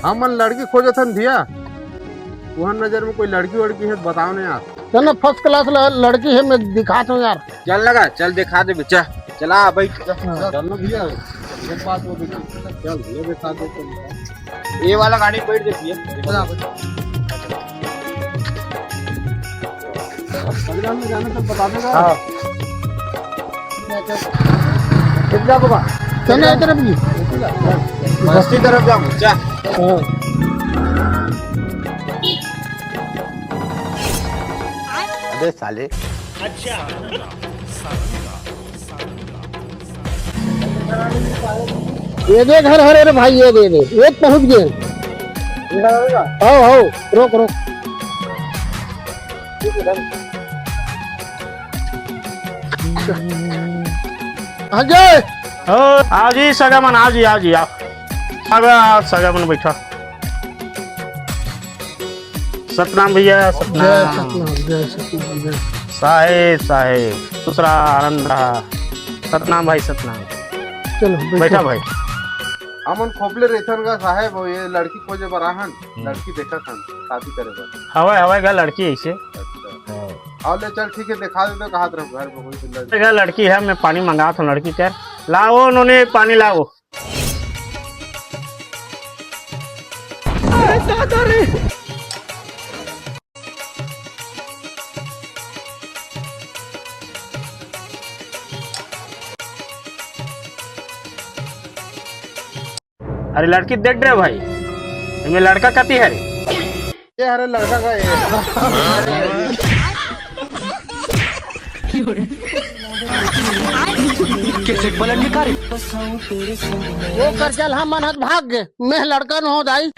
हम लड़की खोजत हन भैया, वहाँ नजर में कोई लड़की वड़की है तो बताओ ना यार। चल फर्स्ट क्लास लड़की है, मैं दिखाता हूँ यार। चल लगा, चल दिखा दे बच्चा, चला भाई। चलना भैया, ये बात वो देखी। चल ये दिखा दे। ये वाला गाड़ी बैठ देती है। में जाना तो बता देगा। हाँ। कितना होगा? चलना इधर भी। मस्ती तरफ जा बच्चा। अबे साले, ये दे घर हरे रे भाई, ये दे ये पहुंच गए। हो रोक रोक। अजय आओ जी सगामन, आओ जी, आओ जी, आओ सगामन बैठा। सतनाम भैया, सतनाम। साहेब दूसरा आनंद रहा। सतनाम भाई, सतनाम। चलो बैठा भाई। हमन खोपले रेथन का साहेब, ये लड़की खोजे बराहन, लड़की देखा था शादी करे बर। हवा का लड़की ऐसे और ले चल ठीक है, दिखा दे। कहा तरफ घर में कोई लड़की है, मैं पानी मंगा था लड़की क्या लाओ, उन्होंने पानी लाओ। अरे लड़की देख रहे भाई, मैं लड़का कती है रे। ये हरे लड़का का वो कर चल, हम मनहत भाग गए। मैं लड़का न हो दाई।